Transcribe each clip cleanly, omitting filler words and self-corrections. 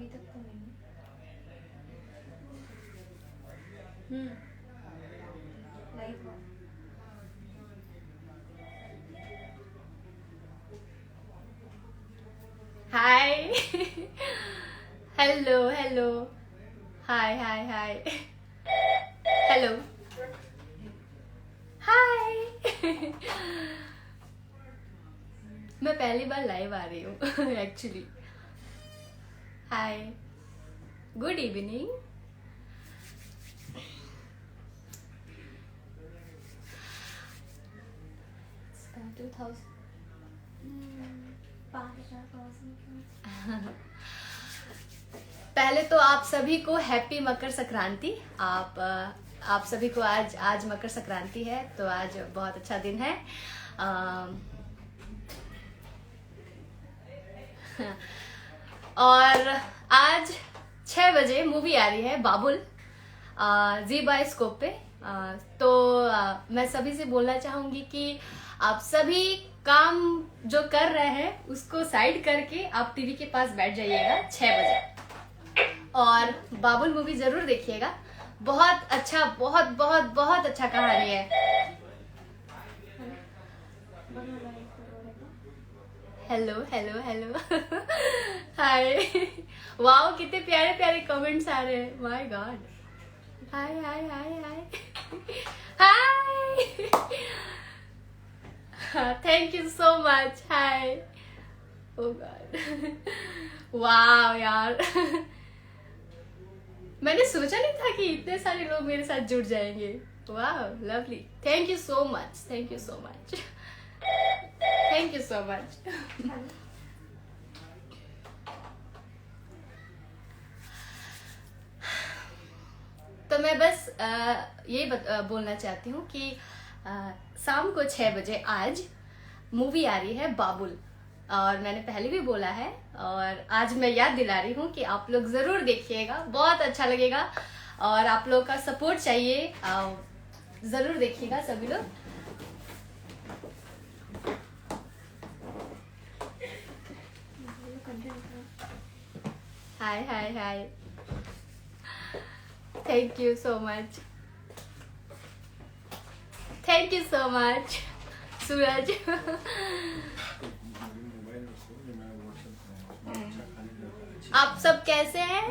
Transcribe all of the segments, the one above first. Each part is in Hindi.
तक तो नहीं। Live hi hello hello hi hi hi hello hi मैं पहली बार लाइव आ रही हूँ एक्चुअली। Hi good evening. 2000 पहले तो आप सभी को हैप्पी मकर संक्रांति। आप सभी को आज मकर संक्रांति है, तो आज बहुत अच्छा दिन है। और आज 6 बजे मूवी आ रही है बाबुल, जी बायोस्कोप पे। तो मैं सभी से बोलना चाहूंगी कि आप सभी काम जो कर रहे हैं उसको साइड करके आप टीवी के पास बैठ जाइएगा 6 बजे, और बाबुल मूवी जरूर देखिएगा। बहुत अच्छा, बहुत बहुत बहुत अच्छा कहानी है। Hello hello hello hi wow, कितने प्यारे प्यारे कमेंट्स आ रहे हैं, my god. Hi hi hi hi hi thank you so much. Hi oh god wow यार मैंने सोचा नहीं था कि इतने सारे लोग मेरे साथ जुड़ जाएंगे। Wow lovely, thank you so much, thank you so much, thank you so much. तो मैं बस यही बोलना चाहती हूँ कि शाम को 6 बजे आज मूवी आ रही है बाबुल, और मैंने पहले भी बोला है और आज मैं याद दिला रही हूँ कि आप लोग जरूर देखिएगा, बहुत अच्छा लगेगा और आप लोग का सपोर्ट चाहिए। जरूर देखिएगा सभी लोग। Hi hi hi thank you so much, thank you so much Suraj. आप सब कैसे हैं?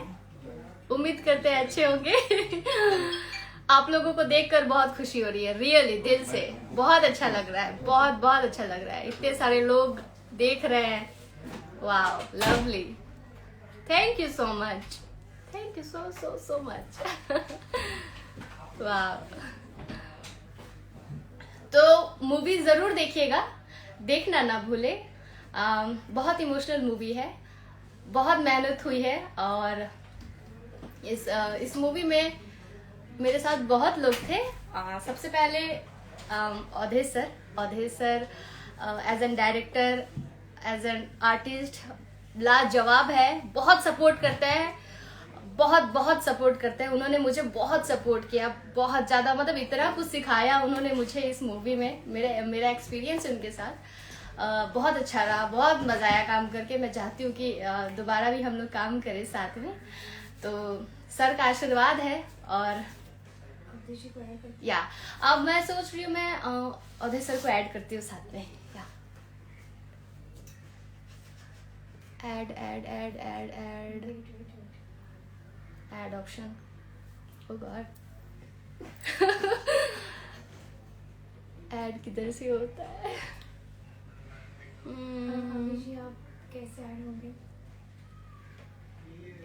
उम्मीद करते हैं अच्छे होंगे। आप लोगों को देखकर बहुत खुशी हो रही है, रियली दिल से बहुत अच्छा लग रहा है, बहुत बहुत अच्छा लग रहा है। इतने सारे लोग देख रहे हैं, wow lovely, thank you so much, thank you so so so much. वाह, तो मूवी जरूर देखिएगा, देखना ना भूले। बहुत इमोशनल मूवी है, बहुत मेहनत हुई है, और इस मूवी में मेरे साथ बहुत लोग थे। सबसे पहले Awadhesh sir as an director, as an artist लाजवाब है, बहुत सपोर्ट करते हैं, बहुत बहुत सपोर्ट करते हैं। उन्होंने मुझे बहुत सपोर्ट किया, बहुत ज़्यादा, मतलब इतना कुछ सिखाया उन्होंने मुझे इस मूवी में। मेरा एक्सपीरियंस उनके साथ बहुत अच्छा रहा, बहुत मज़ा आया काम करके। मैं चाहती हूँ कि दोबारा भी हम लोग काम करें साथ में। तो सर का आशीर्वाद है, और या अब मैं सोच रही हूँ मैं अवधेश सर को ऐड करती हूँ साथ में। या add add add add add add option, oh God add किधर से होता है? जी आप कैसे ऐड होंगे?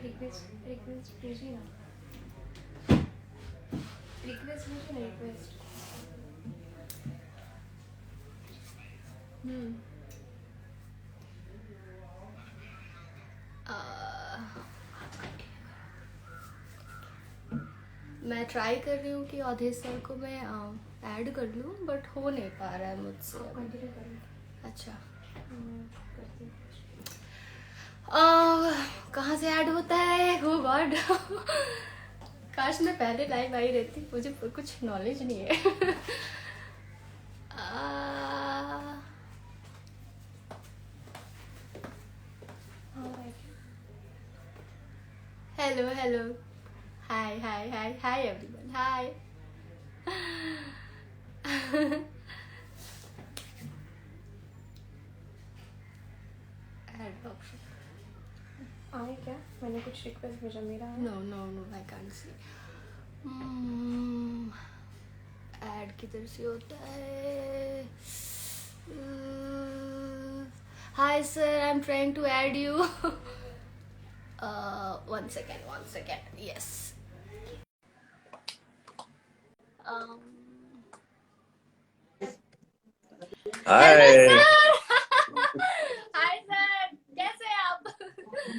रिक्वेस्ट रिक्वेस्ट भेजिए ना, रिक्वेस्ट भेजिए ना, रिक्वेस्ट। मैं ट्राई कर रही हूँ कि अवधेश सर को मैं ऐड कर लूँ, बट हो नहीं पा रहा है मुझसे। कंटिन्यू करें। अच्छा, करती हूँ। कहाँ से ऐड होता है? हो गॉड काश मैं पहले लाइव आई रहती, मुझे कुछ नॉलेज नहीं है। Hello, hello. Hi, hi, hi, hi everyone. Hi. Add option. आए क्या? मैंने कुछ रिक्वेस्ट भेजा, मेरा है? No, no, no, I can't see. Add किधर से होता है? Hi sir, I'm trying to add you. 1 second, 1 second. Yes. Um, Hello hi. sir. Hi sir, कैसे हैं आप?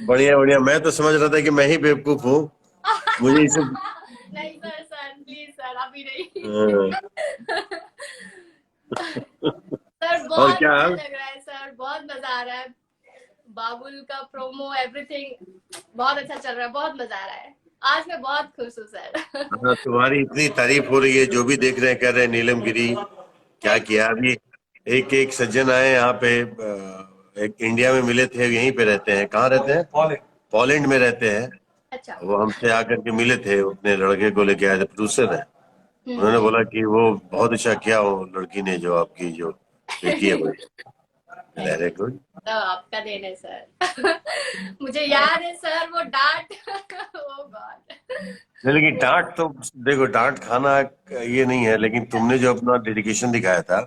बढ़िया बढ़िया। मैं तो समझ रहा था कि मैं ही बेवकूफ हूँ, मुझे इसे नहीं सर, सर प्लीज सर, अभी नहीं। हाँ। सर और बहुत क्या अच्छा हाल? लग रहा है सर, बहुत मजा आ रहा है। बाबुल का प्रोमो एवरीथिंग बहुत अच्छा चल रहा है, बहुत मजा आ रहा है। आज मैं बहुत खुश हूँ सर। हाँ, तुम्हारी इतनी तारीफ हो रही है, जो भी देख रहे हैं कह रहे हैं नीलम गिरी क्या थैंक यू। किया। अभी एक एक सज्जन आए यहाँ पे, एक इंडिया में मिले थे, यहीं पे रहते हैं। कहाँ रहते हैं? पोलैंड में रहते हैं। अच्छा। वो हमसे आकर के मिले थे, अपने लड़के को लेके आए थे, प्रोड्यूसर है। उन्होंने हम्म। बोला कि वो बहुत अच्छा किया, वो लड़की ने, जो आपकी जो बेटी है बड़ी। Thank very you. गुड। तो आपका देन है सर। मुझे याद है सर वो डांट। ओ गॉड। नहीं, लेकिन डांट तो देखो, डांट खाना ये नहीं है, लेकिन तुमने जो अपना डेडिकेशन दिखाया था,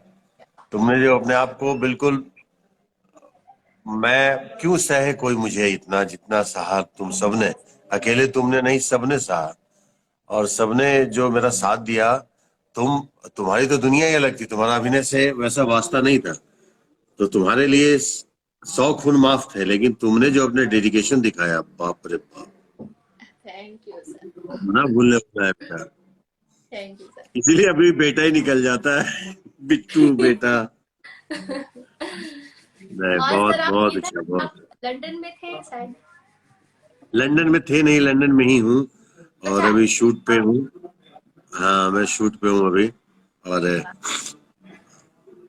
तुमने जो अपने आप को बिल्कुल, मैं क्यों सहे कोई मुझे इतना जितना सहा तुम सबने। अकेले तुमने नहीं, सबने सहा, और सबने जो मेरा साथ दिया। तुम्हारी तो दुनिया ही अलग थी, तुम्हारा अभिनय से वैसा वास्ता नहीं था, तो तुम्हारे लिए 100 खून माफ थे, लेकिन तुमने जो अपने डेडिकेशन दिखाया, बाप रे बाप, थैंक यू सर। ना भूलने वाला है बेटा। Thank you sir. इसीलिए अभी बेटा ही निकल जाता है। बिट्टू बेटा। नहीं, और बहुत सर आप बहुत इधर, अच्छा, आप बहुत। लंदन में थे शायद? लंदन में थे नहीं, लंदन में ही हूँ, और अच्छा। अभी शूट पे हूँ। हाँ, मैं शूट पे हूँ अभी, और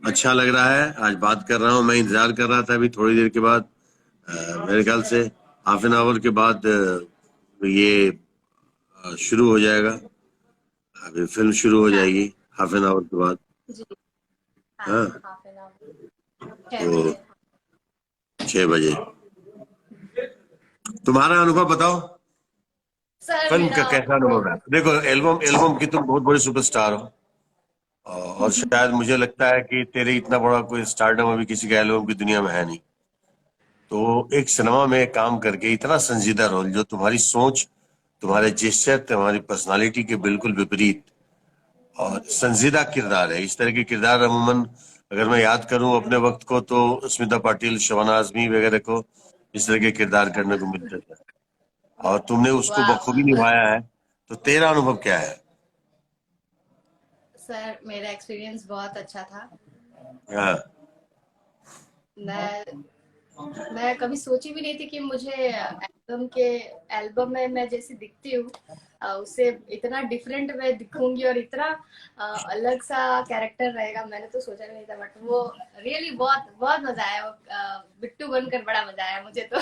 अच्छा लग रहा है। आज बात कर रहा हूँ, मैं इंतजार कर रहा था। अभी थोड़ी देर के बाद, मेरे ख्याल से हाफ एन आवर के बाद ये शुरू हो जाएगा। अभी फिल्म शुरू हो हाँ जाएगी हाफ एन आवर के बाद। जी। हाँ, हाँ, हाफ एन आवर, 6 बजे। तो 6 बजे। तुम्हारा अनुभव बताओ, सर फिल्म मेरा का कैसा अनुभव है? देखो, एल्बम एल्बम की तुम बहुत बड़ी सुपरस्टार हो, और शायद मुझे लगता है कि तेरे इतना बड़ा कोई स्टारडम अभी किसी का एल्बम की दुनिया में है नहीं। तो एक सिनेमा में काम करके इतना संजीदा रोल, जो तुम्हारी सोच, तुम्हारे जेस्चर, तुम्हारी पर्सनालिटी के बिल्कुल विपरीत, और संजीदा किरदार है। इस तरह के किरदार अमूमन, अगर मैं याद करूं अपने वक्त को, तो स्मिता पाटिल, शबाना आजमी वगैरह को इस तरह के किरदार करने को मिलते थे, और तुमने उसको वाह बखूबी वाह। निभाया है। तो तेरा अनुभव क्या है? सर मेरा एक्सपीरियंस बहुत अच्छा था। हाँ। मैं मैं कभी सोची भी नहीं थी कि मुझे एल्बम में मैं जैसी दिखती हूँ, उससे इतना डिफरेंट मैं दिखूंगी, और इतना अलग सा कैरेक्टर रहेगा, मैंने तो सोचा भी नहीं था। बट वो रियली बहुत बहुत मजा आया। वो बिट्टू बनकर बड़ा मजा आया मुझे तो।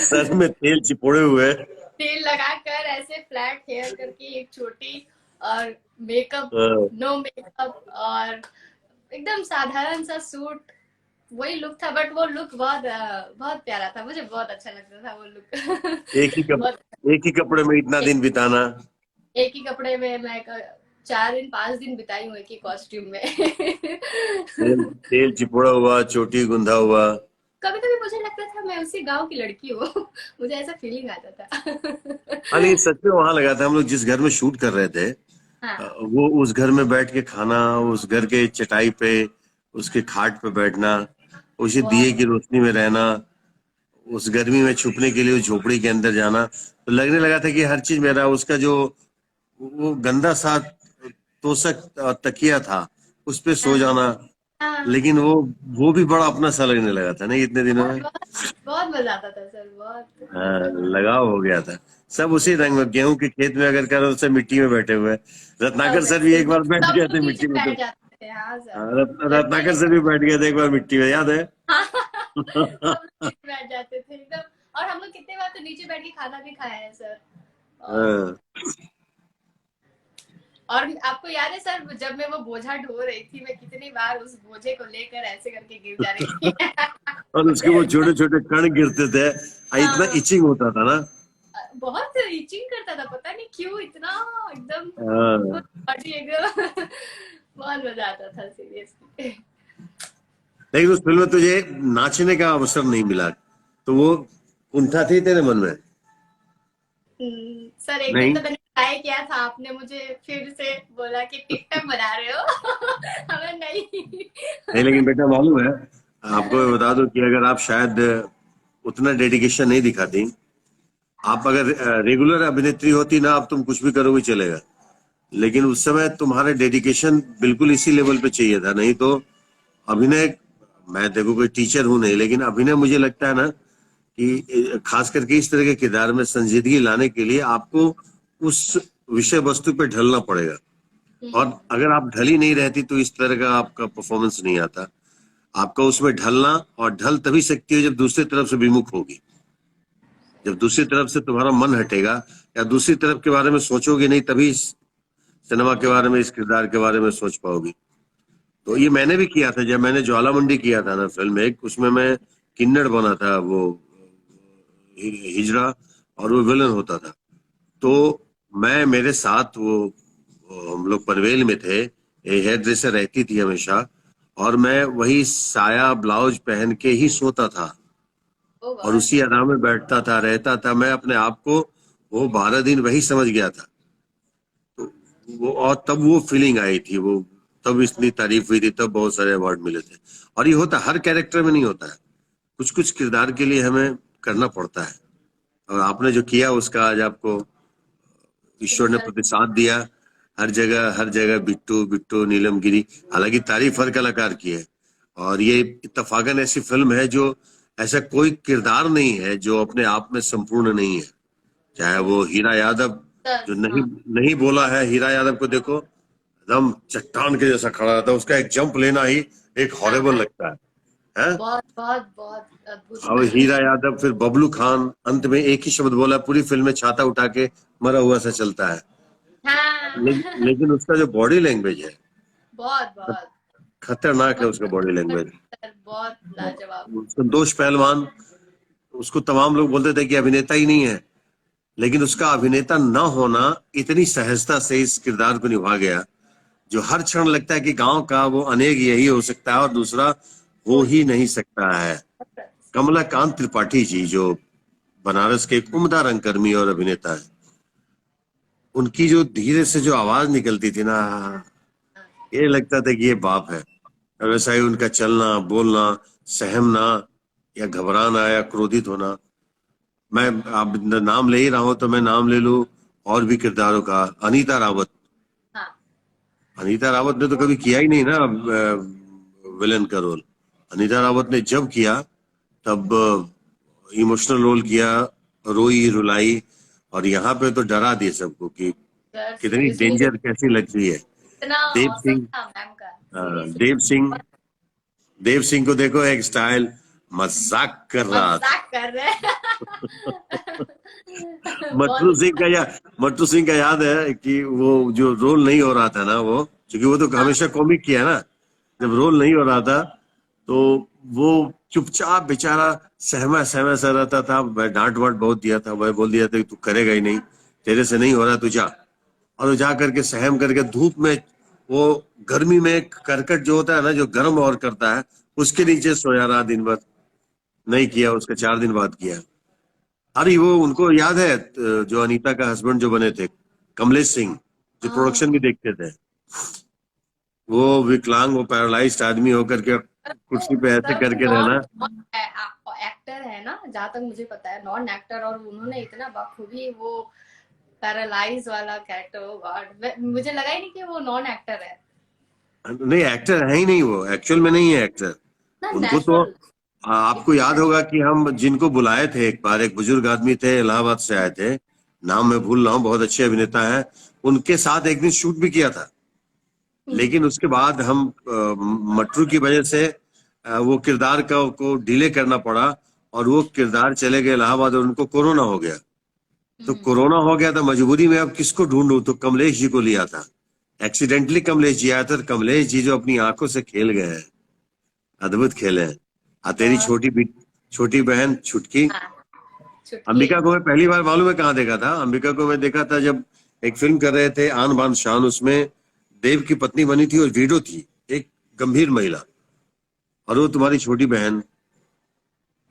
सर में तेल चिपोड़े हुए। तेल लगाकर ऐसे फ्लैट हेयर करके, एक छोटी, और मेकअप, हाँ, नो मेकअप, और एकदम साधारण सा सूट, वही लुक था। बट वो लुक बहुत बहुत प्यारा था, मुझे बहुत अच्छा लगता था वो लुक। बहुत। एक ही कपड़े में इतना दिन बिताना। एक ही कपड़े में मैं 4 दिन 5 दिन बिताई हूँ एक ही कॉस्ट्यूम में। तेल तेल चिपोड़ा हुआ, चोटी गुंधा हुआ। कभी कभी मुझे लगता था मैं उसी गांव की लड़की हूँ। मुझे ऐसा फीलिंग आता था। हाँ, लेकिन सच में वहां लगा था, हम लोग जिस घर में शूट कर रहे थे, हाँ वो उस घर में बैठ के खाना, उस घर के चटाई पे, उसके खाट पे बैठना, उसी दिए बहुत। की रोशनी में रहना, उस गर्मी में छुपने के लिए उस झोपड़ी के अंदर जाना, तो लगने लगा था कि हर चीज मेरा, उसका जो वो गंदा सा तोशक तकिया था, उस पे सो हाँ जाना। हाँ। लेकिन वो भी बड़ा अपना सा लगने लगा था, नहीं, इतने दिनों बहुत में। बहुत बहुत मजा आता था सर, बहुत हाँ, मजा। लगाव हो गया था। सब उसी रंग में, गेहूं के खेत में अगर करो, सब मिट्टी में बैठे हुए। सब रत्नाकर सर भी वैसे एक बार बैठ सब गए लोग थे नीचे मिट्टी में, तो बैठ जाते थे, हाँ सर। रत्नाकर लड़के सर भी बैठ गए थे एक बार मिट्टी में, याद है? हाँ। सब लोग नीचे बैठ जाते थे एकदम। और हम लोग कितने बार तो नीचे बैठ के खाना भी खाया है सर। हाँ। और आपको याद है सर, जब मैं वो बोझा ढो रही थी, मैं कितनी बार उस बोझे को लेकर ऐसे करके गिर जा रही थी। और उसके वो छोटे छोटे कण गिरते थे, इतना हाँ, इचिंग होता था ना। बहुत रीचिंग करता था, पता नहीं क्यों इतना एकदम हाँ। बॉडी एकदम बहुत मजा आता था सीरियसली। लेकिन उस फिल्म में तुझे नाचने का अवसर नहीं मिला, तो वो कुंठा थी तेरे मन में? सर एक दिन नहीं तो मैंने ट्राई किया था, आपने मुझे फिर से बोला कि टिकटॉक बना रहे हो। हमें नहीं। नहीं, लेकिन बेटा मालूम है आपको, मैं बता दूं कि अगर आप शायद उतना डेडिकेशन नहीं दिखाती, आप अगर रेगुलर अभिनेत्री होती ना, अब तुम कुछ भी करोगे चलेगा। लेकिन उस समय तुम्हारा डेडिकेशन बिल्कुल इसी लेवल पे चाहिए था, नहीं तो अभिनय, मैं देखो कोई टीचर हूं नहीं, लेकिन अभिनय मुझे लगता है ना कि खास करके इस तरह के किरदार में संजीदगी लाने के लिए आपको उस विषय वस्तु पे ढलना पड़ेगा। और अगर आप ढली नहीं रहती तो इस तरह का आपका परफॉर्मेंस नहीं आता। आपका उसमें ढलना, और ढल तभी सकती है जब दूसरी तरफ से विमुख होगी, जब दूसरी तरफ से तुम्हारा मन हटेगा या दूसरी तरफ के बारे में सोचोगे नहीं, तभी इस सिनेमा के बारे में, इस किरदार के बारे में सोच पाओगी। तो ये मैंने भी किया था, जब मैंने ज्वालामुंडी किया था ना फिल्म एक, उसमें मैं किन्नड़ बना था, वो हिजड़ा, और वो विलन होता था। तो मैं, मेरे साथ वो हम लोग पनवेल में थे, हेयर ड्रेसर रहती थी हमेशा, और मैं वही साया ब्लाउज पहन के ही सोता था और उसी अदा में बैठता था, रहता था। मैं अपने आप को वो 12 दिन वही समझ गया था। तो वो, और तब वो फीलिंग आई थी, वो तब इतनी तारीफ हुई थी, तब बहुत सारे अवार्ड मिले थे। और ये होता हर कैरेक्टर में नहीं होता है, कुछ कुछ किरदार के लिए हमें करना पड़ता है। और आपने जो किया उसका आज आपको ईश्वर ने प्रतिसाद दिया। हर जगह बिट्टू बिट्टू, नीलम गिरी। हालांकि तारीफ हर कलाकार की है, और ये इत्तफाकन ऐसी फिल्म है जो, ऐसा कोई किरदार नहीं है जो अपने आप में संपूर्ण नहीं है। चाहे वो हीरा यादव, जो नहीं नहीं बोला है, हीरा यादव को देखो, एकदम चट्टान के जैसा खड़ा रहता है, उसका एक जंप लेना ही एक हॉरेबल लगता है? बहुत बहुत बहुत अद्भुत। और हीरा यादव, फिर बबलू खान, अंत में एक ही शब्द बोला, पूरी फिल्म में छाता उठा के मरा हुआ सा चलता है। हाँ। लेकिन उसका जो बॉडी लैंग्वेज है, बहुत बहुत खतरनाक है उसका बॉडी लैंग्वेज। बहुत लाजवाब। संतोष पहलवान, उसको तमाम लोग बोलते थे कि अभिनेता ही नहीं है, लेकिन उसका अभिनेता न होना इतनी सहजता से इस किरदार को निभा गया, जो हर क्षण लगता है कि गांव का वो अनेक यही हो सकता है और दूसरा हो ही नहीं सकता है। कमलाकांत त्रिपाठी जी, जो बनारस के एक उम्दा रंगकर्मी और अभिनेता है, उनकी जो धीरे से जो आवाज निकलती थी ना, ये लगता था कि ये बाप है। और वैसा ही उनका चलना, बोलना, सहमना, या घबराना या क्रोधित होना। मैं आप नाम ले ही रहा हूं तो मैं नाम ले लूं और भी किरदारों का। अनीता रावत, हाँ। अनीता रावत ने तो कभी किया ही नहीं ना विलन का रोल। अनीता रावत ने जब किया तब इमोशनल रोल किया, रोई रुलाई, और यहाँ पे तो डरा दिए सबको कि कितनी डेंजर कैसी लग रही है। इतना देव awesome सिंह, था मैम का। देव सिंह को देखो, एक स्टाइल, मजाक कर रहा था। मजाक कर रहे हैं। मट्टू सिंह का याद है कि वो जो रोल नहीं हो रहा था ना, वो क्योंकि वो तो हमेशा कॉमिक किया ना, जब रोल नहीं हो रहा था तो वो चुपचाप बेचारा सहमा सहमा सा रहता था। मैं डांट वाट बहुत दिया था, मैं बोल दिया था कि तू करेगा ही नहीं, तेरे से नहीं हो रहा, तू जा। और वो जा करके सहम करके धूप में, वो गर्मी में करकट जो होता है ना, जो गर्म और करता है, उसके नीचे सोया रहा दिन भर। नहीं किया, उसका 4 दिन बाद किया। अरे वो उनको याद है, जो अनीता का हस्बैंड जो बने थे, कमलेश सिंह, जो प्रोडक्शन भी देखते थे, वो विकलांग, वो पैरालाइज्ड आदमी होकर के कुर्सी पे ऐसे करके रहना। एक्टर है ना, जहाँ तक मुझे पता है, नॉन एक्टर, और उन्होंने इतना बखूबी वो पैरालाइज वाला कैरेक्टर, गॉड, मुझे लगा ही नहीं कि वो नॉन एक्टर है। नहीं, एक्टर है ही नहीं, वो एक्चुअल में नहीं है एक्टर। उनको तो आपको याद होगा कि हम जिनको बुलाए थे एक बार, एक बुजुर्ग आदमी थे, इलाहाबाद से आए थे, नाम मैं भूल रहा हूँ, बहुत अच्छे अभिनेता हैं, उनके साथ एक दिन शूट भी किया था। लेकिन उसके बाद हम मटरू की वजह से वो किरदार को डिले करना पड़ा, और वो किरदार चले गए इलाहाबाद और उनको कोरोना हो गया। तो कोरोना हो गया तो मजबूरी में अब किसको ढूंढूं, तो कमलेश जी को लिया था। एक्सीडेंटली कमलेश जी आया था। कमलेश जी जो अपनी आंखों से खेल गए हैं, अद्भुत खेले हैं। तेरी छोटी बहन छुटकी हाँ, छुटकी। अंबिका को मैं पहली बार मालूम है कहाँ देखा था? अंबिका को मैं देखा था जब एक फिल्म कर रहे थे आन बान शान, उसमें देव की पत्नी बनी थी और वीडो थी, एक गंभीर महिला, और वो तुम्हारी छोटी बहन।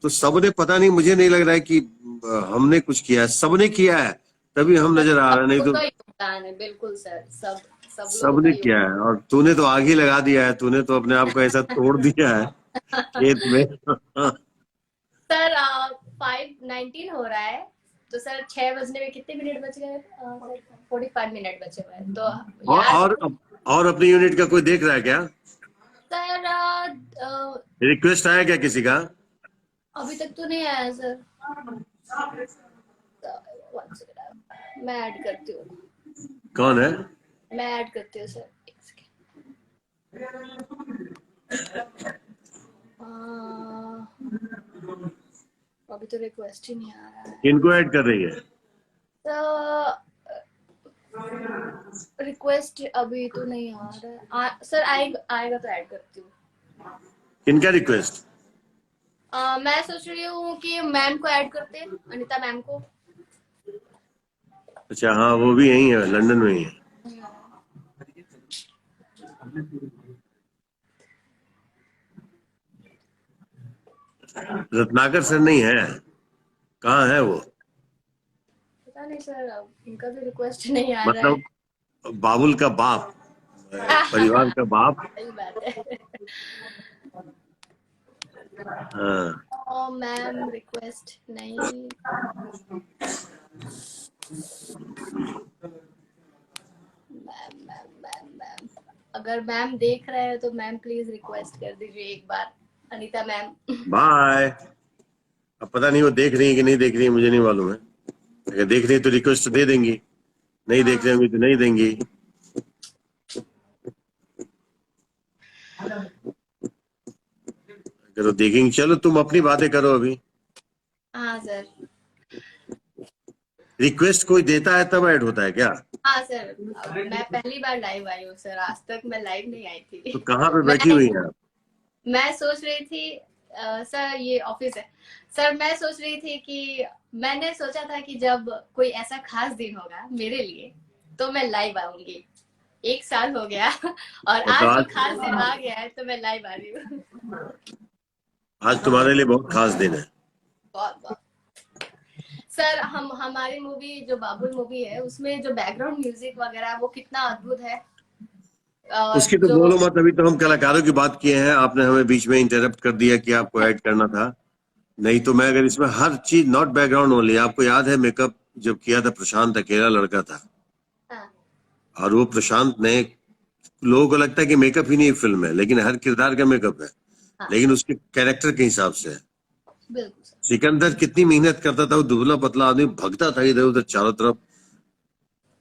तो सबने, पता नहीं, मुझे नहीं लग रहा है कि हमने कुछ किया है, सबने किया है तभी हम नजर आ रहे हैं, नहीं तो सबका योगदान है, बिल्कुल सर, सब लोगों सबने का किया है। और तूने तो आग ही लगा दिया है, तूने तो अपने आप को ऐसा तोड़ दिया है खेत में। सर 5:19 हो रहा है, तो सर 6 बजने में कितने मिनट बच गए? 45 मिनट बचे हुए हैं, तो यार और अपनी यूनिट का कोई देख रहा है क्या? सर रिक्वेस्ट आया क्या किसी का? अभी तक तो नहीं आया सर। One second, मैं ऐड करती हूँ। कौन है? मैं ऐड करती हूँ सर, एक सेकेंड। अभी तो रिक्वेस्ट ही नहीं आ रहा है। किनको ऐड कर रही है? रिक्वेस्ट अभी तो नहीं आ रहा है। सर आएगा तो ऐड करती हूँ। किनका रिक्वेस्ट? मैं सोच रही हूँ कि मैम को ऐड करते हैं, अनीता मैम को। अच्छा हाँ, वो भी यही है, लंदन में ही है। रत्नाकर सर नहीं है? कहाँ है वो? पता नहीं सर, अब उनका भी रिक्वेस्ट नहीं आ रहा है। मतलब बाबुल का बाप, परिवार का बाप। सही बात है। हाँ, मैम रिक्वेस्ट नहीं। मैम अगर मैम देख रहे हैं तो मैम प्लीज रिक्वेस्ट कर दीजिए एक बार, अनीता मैम। बाय। अब पता नहीं वो देख रही है कि नहीं देख रही है, मुझे नहीं मालूम है। अगर देख रही है तो रिक्वेस्ट दे देंगी, नहीं देख रहे होंगे तो नहीं देंगी। अगर वो देखेंगे, चलो तुम अपनी बातें करो अभी। हाँ सर। रिक्वेस्ट कोई देता है तब ऐड होता है क्या? हाँ सर, मैं पहली बार लाइव आई हूँ सर, आज तक मैं लाइव नहीं आई थी। तो कहाँ पे बैठी हुई है आप? मैं सोच रही थी सर, ये ऑफिस है सर। मैं सोच रही थी कि मैंने सोचा था कि जब कोई ऐसा खास दिन होगा मेरे लिए तो मैं लाइव आऊंगी। 1 साल हो गया और आज वो खास दिन आ गया है, तो मैं लाइव आ रही हूँ। आज तुम्हारे लिए बहुत खास दिन है। बहुत सर, हमारी मूवी जो बाबुल मूवी है, उसमें जो बैकग्राउंड म्यूजिक वगैरह वो कितना अद्भुत है। उसकी तो बोलो मत, अभी तो हम कलाकारों की बात किए हैं, आपने हमें बीच में इंटरप्ट कर दिया कि आपको ऐड करना था। नहीं तो मैं अगर इसमें हर चीज, नॉट बैकग्राउंड ओनली। आपको याद है मेकअप जब किया था प्रशांत, अकेला लड़का था। और वो प्रशांत ने, लोगों को लगता है कि मेकअप ही नहीं फिल्म है, लेकिन हर किरदार का मेकअप है। लेकिन उसके कैरेक्टर के हिसाब से है। सिकंदर कितनी मेहनत करता था, वो दुबला पतला आदमी भगता था इधर उधर चारों तरफ,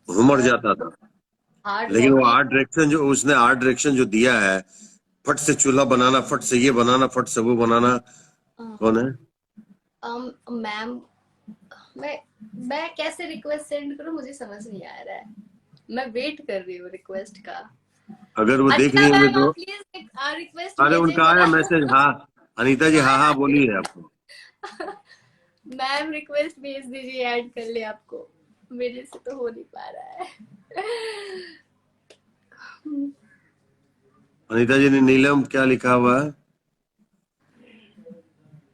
घुमड़ जाता था। लेकिन वो आर्ट डायरेक्शन जो उसने आर्ट डायरेक्शन जो दिया है, फट से चूल्हा बनाना, फट से ये बनाना, फट से वो बनाना। कौन है? मैम, मैं कैसे रिक्वेस्ट सेंड करूं, मुझे समझ नहीं आ रहा है। मैं वेट कर रही हूँ रिक्वेस्ट का। अगर वो देख रही होंगे तो प्लीज रिक्वेस्ट। अरे उनका आया मैसेज। हाँ अनीता जी, हाँ हाँ बोलिए आपको। मैम रिक्वेस्ट भेज दीजिए, ऐड कर ले आपको। मेरे से तो हो नहीं पा रहा है। अनीता जी ने नीलम क्या लिखा हुआ है?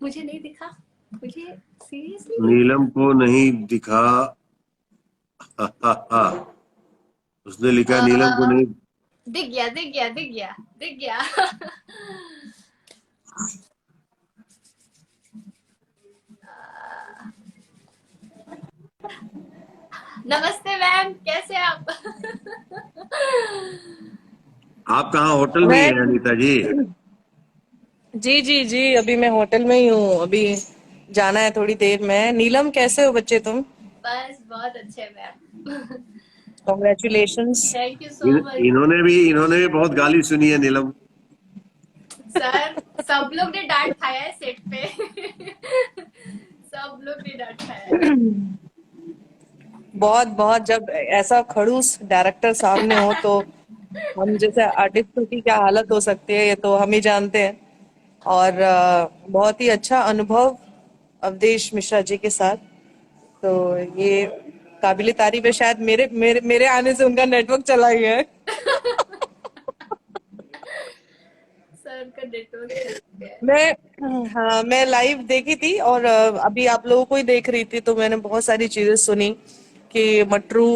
मुझे नहीं दिखा, मुझे सीरियसली नीलम को नहीं दिखा। उसने लिखा नीलम को नहीं। दिख गया। नमस्ते मैम, कैसे आप? आप कहाँ, होटल में ही हैं अनीता जी? जी, अभी मैं होटल में ही हूँ। अभी जाना है थोड़ी देर में। नीलम कैसे हो बच्चे तुम? बस बहुत अच्छे ma'am. Congratulations. Thank you so much. इन्होंने भी बहुत गाली सुनी है नीलम। सर सब लोग ने डांट खाया है सेट पे। बहुत बहुत जब ऐसा खड़ूस डायरेक्टर सामने हो तो हम जैसे आर्टिस्टों की क्या हालत हो सकती है ये तो हम ही जानते हैं। और बहुत ही अच्छा अनुभव अवधेश मिश्रा जी के साथ। तो ये काबिले तारीफ है। शायद मेरे मेरे मेरे आने से उनका नेटवर्क चला गया है। सर उनका नेटवर्क चल गया है। मैं लाइव देखी थी और अभी आप लोगों को ही देख रही थी तो मैंने बहुत सारी चीजें सुनी कि मटरू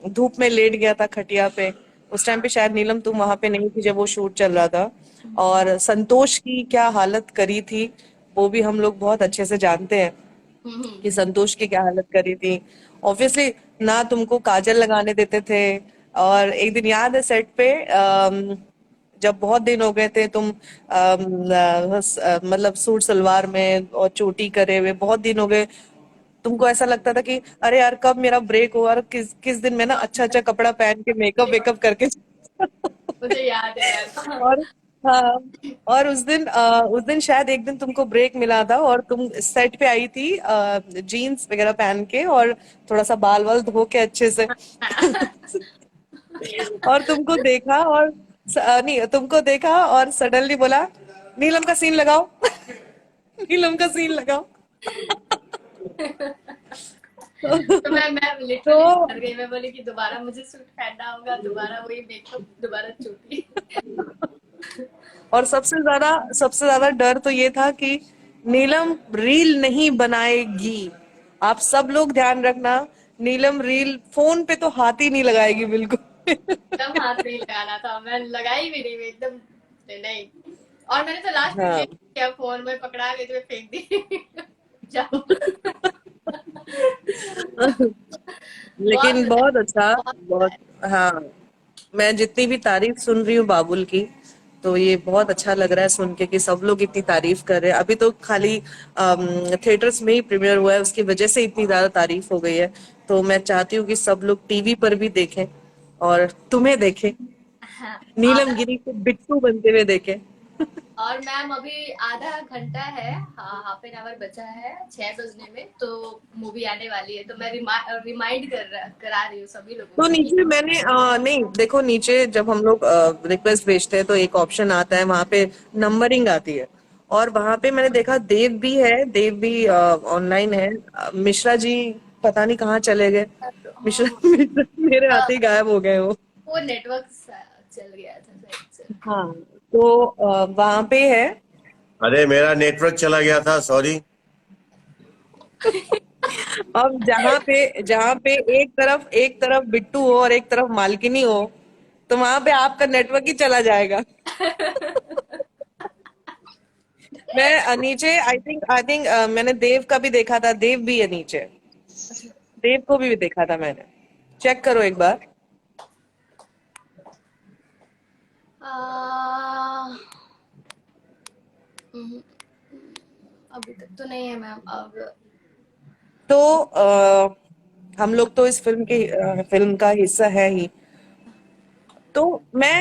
धूप में लेट गया था खटिया पे। उस टाइम पे शायद नीलम तुम वहां पे नहीं थी जब वो शूट चल रहा था। और संतोष की क्या हालत करी थी वो भी हम लोग बहुत अच्छे से जानते हैं कि संतोष की क्या हालत करी थी। ऑब्वियसली ना तुमको काजल लगाने देते थे। और एक दिन याद है सेट पे जब बहुत दिन हो गए थे तुम मतलब सूट सलवार में और चोटी करे हुए बहुत दिन हो गए। तुमको ऐसा लगता था कि अरे यार कब मेरा ब्रेक हो और किस किस दिन मैं ना अच्छा अच्छा कपड़ा पहन के मेकअप वेकअप करके मुझे याद है यार। और हाँ। और उस दिन शायद एक दिन तुमको ब्रेक मिला था और तुम सेट पे आई थी जीन्स वगैरह पहन के और थोड़ा सा बाल वाल धो के अच्छे से और तुमको देखा और नहीं तुमको देखा और सडनली बोला नीलम का सीन लगाओ नीलम का सीन लगाओ। तो मैं तो लिटरली डर गई। मैं बोली कि दोबारा मुझे सूट पहनना होगा, दोबारा वही मेकअप, दोबारा चोटी। और सबसे ज्यादा डर तो ये था कि नीलम रील नहीं बनाएगी। आप सब लोग ध्यान रखना नीलम रील फोन पे तो हाथ ही नहीं लगाएगी बिल्कुल। एकदम हाथ नहीं लगाना था, मैं लगाई भी नहीं, मैं एकदम नहीं। और मैंने तो लास्ट में हाँ ये किया, फोन में पकड़ा गई तो मैं फेंक दी। जाओ। बहुत लेकिन बहुत अच्छा बहुत बहुत हाँ। मैं जितनी भी तारीफ सुन रही हूँ बाबुल की तो ये बहुत अच्छा लग रहा है सुन के कि सब लोग इतनी तारीफ कर रहे हैं। अभी तो खाली थिएटर्स में ही प्रीमियर हुआ है उसकी वजह से इतनी ज्यादा तारीफ हो गई है। तो मैं चाहती हूँ कि सब लोग टीवी पर भी देखें और तुम्हें देखें हाँ। नीलम आधा गिरी को बिट्टू बनते हुए देखें। और मैम अभी आधा घंटा है, हाफ एन आवर बचा है 6 बजने में, तो मूवी आने वाली है। तो मैं रिमाइंड करा रही हूँ सभी लोगों तो को कि नीचे मैंने नहीं देखो नीचे जब हम लोग रिक्वेस्ट भेजते हैं तो एक ऑप्शन आता है वहां पे नंबरिंग आती है। और वहां पे मैंने देखा देव भी है देव भी ऑनलाइन है। मिश्रा जी पता नहीं कहाँ चले गए। मिश्रा, मिश्रा मेरे आते ही गायब हो गए वो नेटवर्क चल गया था शायद से। हाँ तो वहां पे है। अरे मेरा नेटवर्क चला गया था, सॉरी। अब जहाँ पे एक तरफ बिट्टू हो और एक तरफ मालकिनी हो तो वहां पे आपका नेटवर्क ही चला जाएगा। मैं नीचे आई थिंक मैंने देव का भी देखा था। देव भी है नीचे। देव को भी देखा था मैंने। चेक करो एक बार। आ, हम्म, अभी तक तो नहीं है मैम। अब तो हम लोग तो इस फिल्म का हिस्सा है ही। तो मैं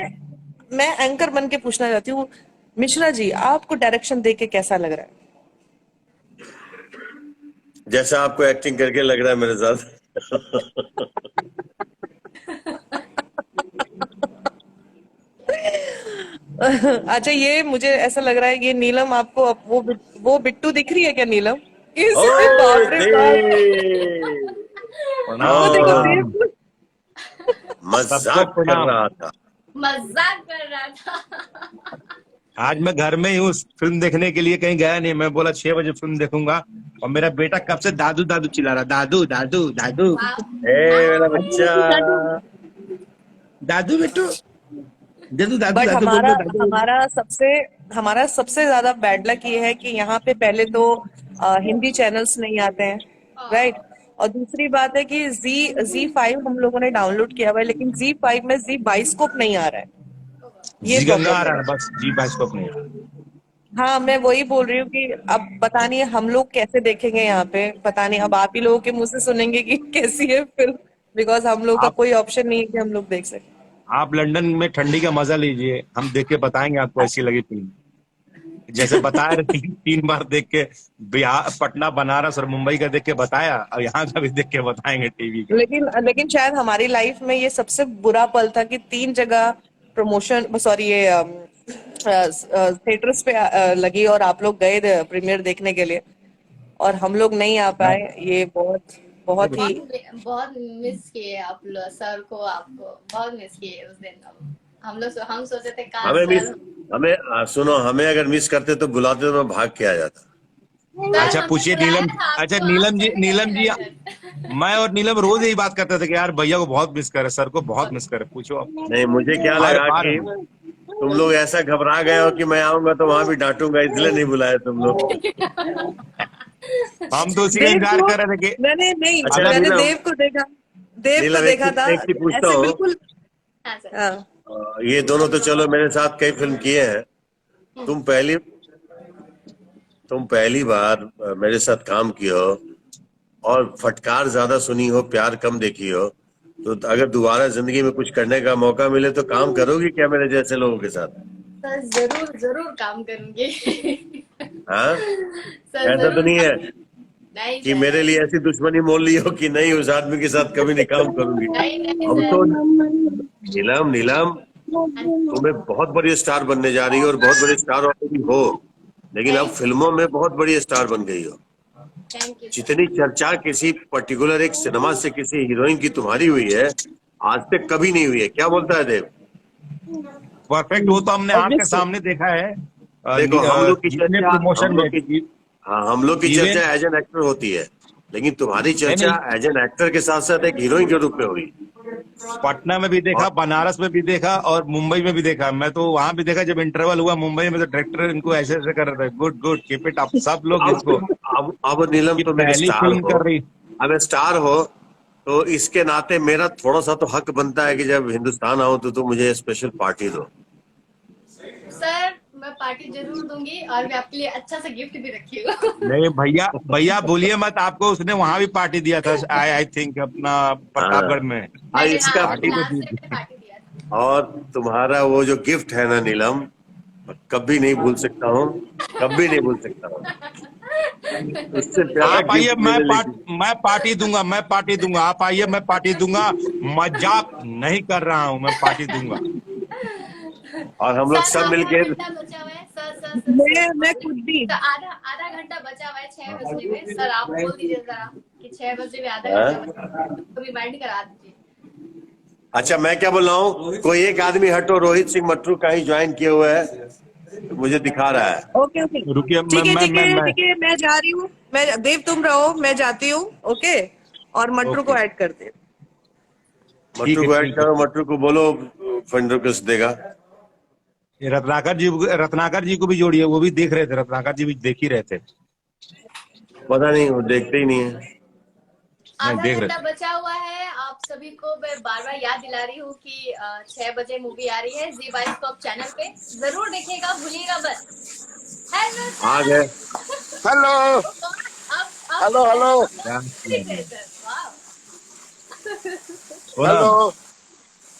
एंकर बन के पूछना चाहती हूँ मिश्रा जी आपको डायरेक्शन देख के कैसा लग रहा है? जैसा आपको एक्टिंग करके लग रहा है मेरे साथ। अच्छा ये मुझे ऐसा लग रहा है ये नीलम आपको वो बिट्टू दिख रही है क्या नीलम? ओ बाप रे बाप। देव, वो प्रणाम देखो ओ, प्रणाम। देव। सबको मजाक कर प्रणाम। रहा था। मजाक कर रहा था। आज मैं घर में ही हूँ, फिल्म देखने के लिए कहीं गया नहीं। मैं बोला 6 बजे फिल्म देखूंगा और मेरा बेटा कब से दादू दादू चिल्ला रहा, दादू दादू दादू वाह। ए मेरा दादू बच्चा। दादू दादू। दादू बेटू, दादू दादू बट दादू बोल रहे, दादू बोल रहे। हमारा सबसे ज्यादा बैड लक ये है कि यहाँ पे पहले तो हिंदी चैनल्स नहीं आते हैं। राइट। और दूसरी बात है कि जी 5 हम लोगों ने डाउनलोड किया हुआ है लेकिन जी 5 में जी बाइस्कोप नहीं आ रहा है। ये जी गंगा आ प्रॉब्लम रहा है। है, बस जी बाइस्कोप नहीं आ रहा। हाँ मैं वही बोल रही हूँ कि अब पता नहीं हम लोग कैसे देखेंगे यहाँ पे। पता नहीं अब आप ही लोगों के मुंह से सुनेंगे कि कैसी है फिल्म। बिकॉज हम लोग का आप कोई ऑप्शन नहीं है कि हम लोग देख सकें। आप लंदन में ठंडी का मजा लीजिए, हम देख के बताएंगे आपको ऐसी लगी फिल्म। जैसे बताया तीन बार देख के, बिहार, पटना, बनारस और मुंबई का देख के बताया, और यहाँ का भी देख के बताएंगे टीवी का। लेकिन शायद हमारी लाइफ में ये सबसे बुरा पल था कि 3 जगह प्रमोशन, सॉरी, ये थिएटर्स पे लगी और आप लोग गए प्रीमियर देखने के लिए और हम लोग नहीं आ पाए। ये बहुत ही बहुत मिस किए आप लोग सर को, आपको बहुत मिस किए उस दिन। हम सोचे थे काश सुनो, हमें अगर मिस करते तो बुलाते तो मैं भाग के आ जाता। अच्छा पूछिए नीलम, अच्छा नीलम जी, मैं और नीलम रोज यही बात करते थे कि यार भैया को बहुत मिस करे, सर को बहुत मिस करे। पूछो आप। नहीं, मुझे क्या लगा कि तुम लोग ऐसा घबरा गए हो कि मैं आऊंगा तो वहां भी डांटूंगा, इसलिए नहीं बुलाया तुम लोग। हम तो उसी का इंतजार कर रहे थे कि नहीं, अच्छा, मैंने देव को देखा था एक चीज पूछता ऐसे हूँ। बिल्कुल। हाँ सर। हाँ, ये दोनों तो चलो मेरे साथ कई फिल्म किए हैं, तुम पहली बार मेरे साथ काम किए हो और फटकार ज्यादा सुनी हो, प्यार कम देखी हो, तो अगर दोबारा जिंदगी में कुछ करने का मौका मिले तो काम करोगी क्या मेरे जैसे लोगों के साथ? सर जरूर काम करूंगी। हाँ, सर ऐसा तो नहीं है नहीं कि सर, मेरे लिए ऐसी दुश्मनी मोल ली हो कि नहीं, उस आदमी के साथ कभी नहीं काम करूंगी। नहीं हम सर। तो नीलम तुम्हें बहुत बड़ी स्टार बनने जा रही हो और बहुत बड़ी स्टार ऑलरेडी हो, लेकिन अब फिल्मों में बहुत बड़ी स्टार बन गई हो। Thank you. जितनी चर्चा किसी पर्टिकुलर एक सिनेमा से किसी हीरोइन की तुम्हारी हुई है, आज तक कभी नहीं हुई है। क्या बोलता है देव? परफेक्ट, वो तो हमने आंख के सामने देखा है। देखो, हम लोग की जितने चर्चा प्रमोशन में हम लोग की चर्चा एज एन एक्टर होती है, लेकिन तुम्हारी चर्चा एज एन एक्टर के साथ साथ एक हीरोइन के रूप में हुई। पटना में भी देखा, बनारस में भी देखा और मुंबई में भी देखा। मैं तो वहां भी देखा जब इंटरवल हुआ मुंबई में, तो डायरेक्टर इनको ऐसे ऐसे कर रहे थे, गुड कीप इट अप, सब लोग इसको। अब नीलम तुम एक पहली स्टार फिल्म हो, कर रही। अब स्टार हो तो इसके नाते मेरा थोड़ा सा तो हक बनता है कि जब हिंदुस्तान आऊं तो तुम मुझे स्पेशल पार्टी दो। सर मैं पार्टी जरूर दूंगी और मैं आपके लिए अच्छा सा गिफ्ट भी रखी हूँ। नहीं भैया बोलिए मत, आपको उसने वहां भी पार्टी दिया था, आई थिंक अपना प्रतापगढ़ में। इसका पार्टी तो दिया था। और तुम्हारा वो जो गिफ्ट है ना नीलम, कभी नहीं भूल सकता हूँ, कभी नहीं भूल सकता हूँ। उससे प्यारा आप आइए, गिफ्ट मैं पार्टी दूंगा। आप आइए, मैं पार्टी दूंगा। मजाक नहीं कर रहा हूँ, मैं पार्टी दूंगा। और हम लोग सब मिलके बचा हुआ है सर। मैं खुद भी तो आधा घंटा बचा हुआ है 6 बजने में। सर आप बोल दीजिए जरा कि 6 बजे में आधा घंटा बचा है, तो रिमाइंड करा दीजिए। अच्छा, मैं क्या बोल रहा हूँ, कोई एक आदमी हटो, रोहित सिंह मटरू कहीं ज्वाइन किए हुए है, मुझे दिखा रहा है। ओके रुकिए, ठीक है, मैं जा रही हूँ। मैं देव तुम रहो, मैं जाती हूँ। ओके, और मटरू को ऐड कर दे। मटरू को ऐड करो, मटरू को बोलो ₹100 देगा। रत्नाकर जी को भी जोड़िए, वो भी देख रहे थे, रत्नाकर जी भी देख ही रहे थे। पता नहीं, वो देखते ही नहीं है। आधा घंटा बचा हुआ है। आप सभी को मैं बार बार याद दिला रही हूँ कि 6 बजे मूवी आ रही है जी बायोस्कोप चैनल पे, जरूर देखिएगा, भूलिएगा मत। हेलो आ गए। Hello hello hello hello,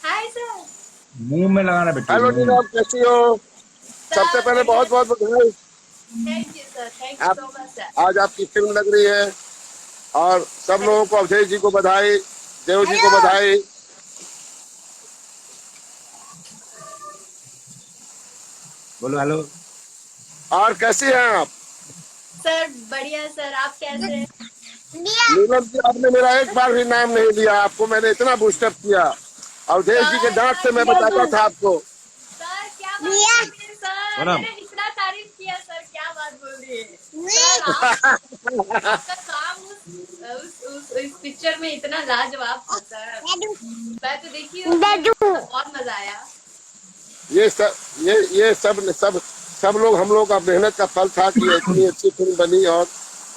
hi sir. मुंह में लगाना बेटा। हेलो नीलम, कैसी हो? सबसे पहले बहुत बहुत बधाई। Thank you sir, thank you so much sir. आज आपकी फिल्म लग रही है और सब लोगों को, अवधेश जी को बधाई, देव जी को बधाई। बोलो हेलो। और कैसी हैं आप? सर बढ़िया सर, आप कैसे हैं? नीलम जी, आपने मेरा एक बार भी नाम नहीं लिया। आपको मैंने इतना बूस्टअप किया, अवधेश जी के डांट से मैं बताता था आपको। सर क्या बात बोल रही है सर, मैंने इतना तारीफ किया सर, क्या बात बोल रही है सर। आपका काम उस पिक्चर में इतना लाजवाब था सर, मैं तो देखी हूँ, बहुत मजा आया। ये सब लोग, हम लोग का मेहनत का फल था कि इतनी अच्छी फिल्म बनी और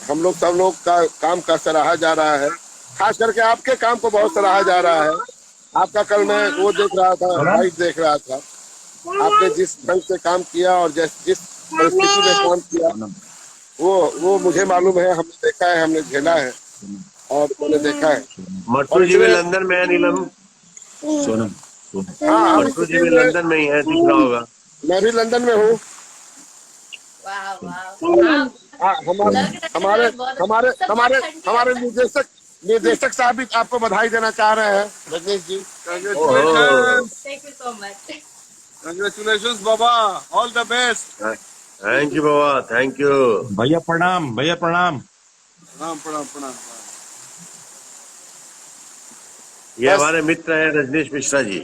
सब लोग का काम का सराहा जा रहा है। खास करके आपके काम को बहुत सराहा जा रहा है। आपका कल मैं वो देख रहा था, लाइव देख रहा था, आपने जिस ढंग से काम किया और जिस परिस्थिति में काम किया, वो मुझे मालूम है, हमने देखा है, हमने झेला है और मैंने देखा है। मटरू जी भी लंदन में है नीलम। हाँ, मटरू जी भी लंदन में ही है, दिख रहा होगा। मैं भी लंदन में हूँ। वाह वाह। और आप हमारे लग रहा है हमारे सर बहुत हमारे सब बहुत हमारे ठंडी है हमारे सर। निर्देशक साहब भी आपको बधाई देना चाह रहे हैं, रजनीश जी। ओहो, Congratulations. Thank you so much. Congratulations, Baba. All the best. Thank you Baba, thank you. भैया प्रणाम, भैया प्रणाम। Pranam, pranam, pranam. ये बस हमारे मित्र हैं रजनीश मिश्रा जी।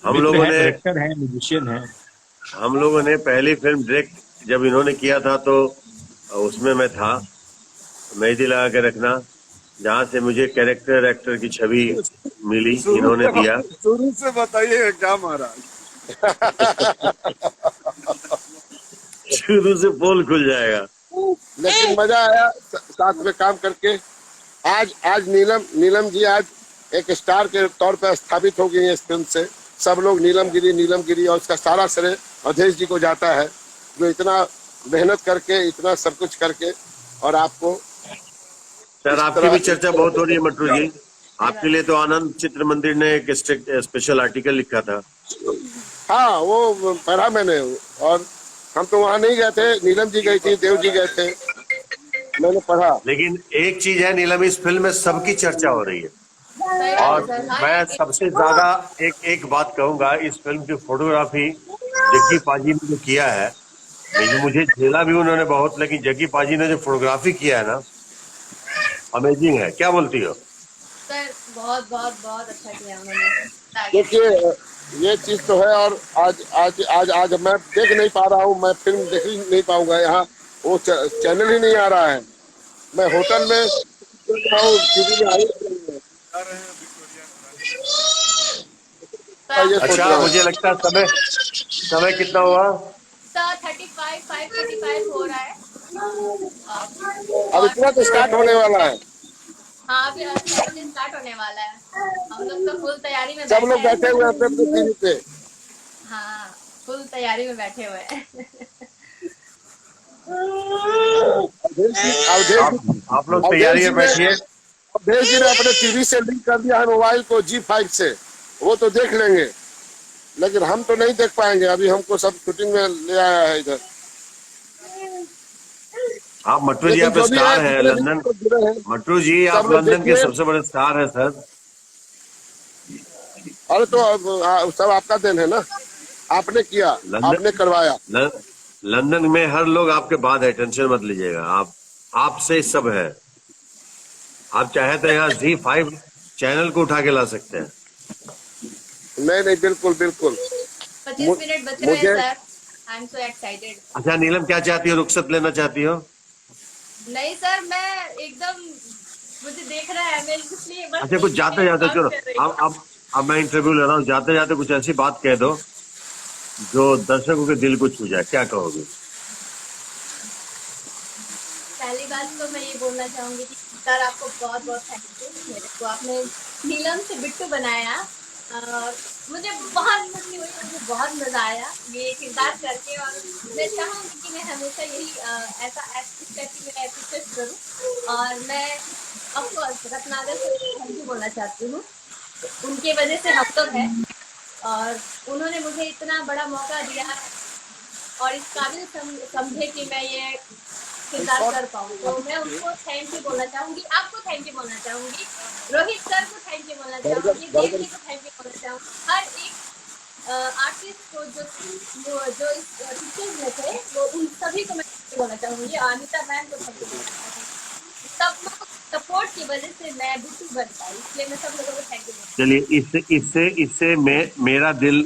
हम मित्र लोगों हैं, ने डायरेक्टर हैं, म्यूजिशियन हैं। हम लोगों ने पहली फिल्म डायरेक्ट जब इन्होंने किया था तो उसमें मैं था, मेहंदी लगा के रखना, जहां से मुझे कैरेक्टर एक्टर की छवि मिली, इन्होंने दिया। शुरू से बताइए क्या महाराज। शुरू से पोल खुल जाएगा। लेकिन मजा आया साथ में काम करके। आज आज नीलम नीलम जी आज एक स्टार के तौर पर स्थापित हो गई है इस फिल्म से। सब लोग नीलम गिरी और उसका सारा श्रेय अवधेश जी को जाता है, जो इतना मेहनत करके इतना सब कुछ करके और आपको सर इस आपकी भी तरह चर्चा बहुत हो रही है मटरू जी। आपके लिए तो आनंद चित्र मंदिर ने एक स्पेशल आर्टिकल लिखा था। हाँ वो पढ़ा मैंने। और हम तो वहां नहीं गए थे, नीलम जी गई थी, देव जी गए थे, मैंने पढ़ा। लेकिन एक चीज है नीलम, इस फिल्म में सबकी चर्चा हो रही है। सही बात है और सर। हाँ, मैं सबसे ज्यादा एक एक बात कहूंगा, इस फिल्म की फोटोग्राफी जग्गी पाजी ने जो किया है, मुझे झेला भी उन्होंने बहुत, लेकिन जग्गी पाजी ने जो फोटोग्राफी किया है ना, अमेजिंग है। क्या बोलती हो? सर बहुत बहुत बहुत अच्छा किया उन्होंने। देखिए ये चीज तो है। और आज आज आज आज मैं देख नहीं पा रहा हूँ, मैं फिल्म देख ही नहीं पाऊंगा, यहाँ वो चैनल ही नहीं आ रहा है। मैं होटल में देख रहा हूँ, टीवी में आ ही नहीं है। मैं ये सोच अच्छा, रहा हूँ। मुझे लगता है समय समय कितना हुआ? सर 5:35 हो रहा है। अब और इतना तो स्टार्ट होने वाला है। हाँ अभी 6 बजे स्टार्ट होने वाला है। हम लोग तो फुल तैयारी में सब बैठे लोग बैठे हुए हैं अपने अपने हैं। टीवी पे। हाँ फुल तैयारी में बैठे हुए हैं। अवधेश जी आप लोग अवधेश तैयारी जी में ने बैठिए। अवधेश जी ने अपने टीवी से लिंक कर दिया है मोबाइल को G5 से, वो तो देख लेंगे। लेकिन हम तो नहीं देख पाएंगे, अभी हमको सब शूटिंग में ले आया है इधर। आप मटरू जी, लेकिन आप जो भी है स्टार हैं जितने भी लंदन। लोग जुड़े हैं मटरू जी, सब आप लोग लंदन के देखिए। सबसे बड़े स्टार हैं सर। अरे तो सब आपका देन है ना, आपने किया, आपने लंदन करवाया। ल- लंदन में हर लोग आपके बाद है, टेंशन मत लीजिएगा आप। आपसे सब है। आप चाहे तो यहाँ Z5 चैनल को उठा के ला सकते हैं। नहीं नहीं, बिल्कुल बिल्कुल। 25 मिनट बचे हुए हैं मुझे sir. I am so excited. अच्छा नीलम, क्या चाहती हो? रुखसत लेना चाहती हो? नहीं सर मैं एकदम, मुझे देख रहा है, मैं इसलिए बस अच्छा, कुछ एक जाते मिनट जाते काम चलो। कर रही अब हूँ। अब अब मैं इंटरव्यू ले रहा हूँ, जाते जाते कुछ ऐसी बात कह दो जो दर्शकों के दिल को छू जाए। क्या कहोगे? पहली बात तो मैं ये बोलना चाहूंगी कि सर आपको बहुत बहुत थैंक यू, मेरे को आपने नीलम से बिट्टू बनाया। मुझे बहुत खुशी हुई, मुझे बहुत मजा आया ये किरदार करके। और मैं चाहूंगी कि मैं हमेशा यही ऐसा इस टाइप की मैं पिक्चर्स करूँ। और मैं ऑफकोर्स रत्नागर से थैंक यू बोलना चाहती हूँ। उनके वजह से हम लोग हैं और उन्होंने मुझे इतना बड़ा मौका दिया और इस काबिल समझे कि मैं ये किरदार कर पाऊँ। तो मैं उनको थैंक यू बोलना चाहूंगी, आपको थैंक यू बोलना चाहूंगी, रोहित सर को थैंक यू बोलना चाहूंगी, देव जी को थैंक यू बोलना चाहूंगी, हर एक आर्टिस्ट को जो इस पिक्चर में थे वो उन सभी को मैं थैंक यू बोलना चाहूंगी। अनिता मैम को थैंक यू बोलना चाहूंगी। सब लोग सपोर्ट की वजह से मैं बिट्टू बन पाई, इसलिए मैं सब लोगों को थैंक यू बोलना चलिए, इससे इससे इससे मेरा दिल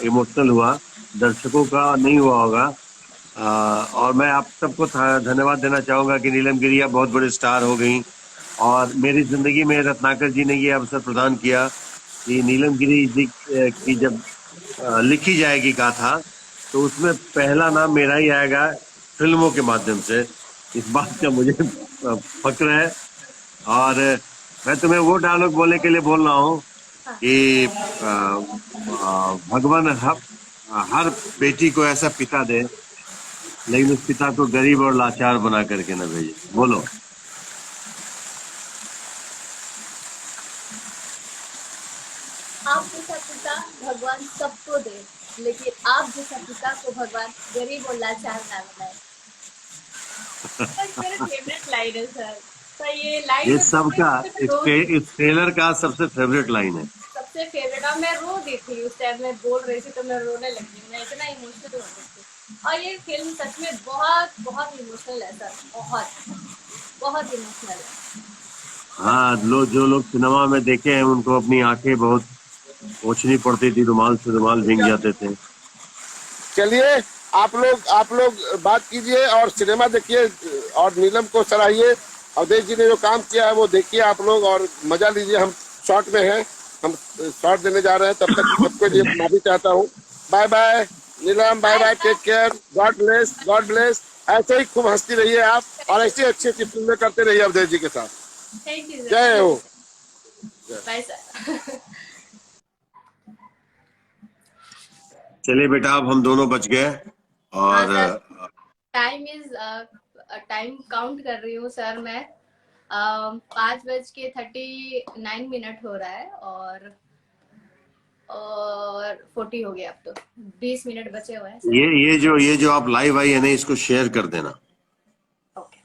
इमोशनल हुआ, दर्शकों का नहीं हुआ होगा। और मैं आप सबको धन्यवाद देना चाहूंगा कि नीलम गिरिया बहुत बड़े स्टार हो गई। और मेरी जिंदगी में रत्नाकर जी ने ये अवसर प्रदान किया कि नीलम गिरी जी की जब लिखी जाएगी गाथा, तो उसमें पहला नाम मेरा ही आएगा फिल्मों के माध्यम से। इस बात का मुझे फक्र है। और मैं तुम्हें वो डायलॉग बोलने के लिए बोल रहा हूँ कि भगवान हर बेटी को ऐसा पिता दे, लेकिन उस पिता को गरीब और लाचार बना करके न भेजे। बोलो। आप जैसा पिता भगवान सबको दे, लेकिन आप जैसा पिता को भगवान गरीब और लाचार ना बनाए। सर मेरे फेवरेट लाइन है सर। सर ये लाइन ये में सबका इस ट्रेलर का सबसे फेवरेट लाइन है। सबसे फेवरेट, और मैं रो दी थी उस टाइम में बोल रही थी तो मैं रोने लगी, मैं इतना इमोशनल हो गई थी। और ये फिल्म सच में बहुत बहुत इमोशनल है सर, बहुत बहुत इमोशनल है। हाँ, जो लोग सिनेमा में देखे हैं उनको अपनी आंखें बहुत पोंछनी पड़ती थी, रुमाल से रुमाल भीग जाते थे। चलिए आप लोग बात कीजिए और सिनेमा देखिए और नीलम को सराहिए। अवधेश जी ने जो काम किया है वो देखिए आप लोग और मजा लीजिए। हम शॉर्ट में हैं, हम शॉर्ट देने जा रहे हैं, तब तक सबको लिए माफी चाहता हूँ। Bye bye Neelam, bye bye, take care, God bless, God bless. ऐसे ही खूब हंसती रहिए आप और ऐसी अच्छी अच्छी फिल्में करते रहिए अवधेश जी के साथ। थैंक यू जय हो। Bye sir. चलिए बेटा, अब हम दोनों बच गए और टाइम काउंट कर रही हूँ सर मैं। 5:39 हो रहा है और 40 हो गया, अब तो 20 मिनट बचे हुए हैं सर। ये जो आप लाइव आई है ना, इसको शेयर कर देना। ओके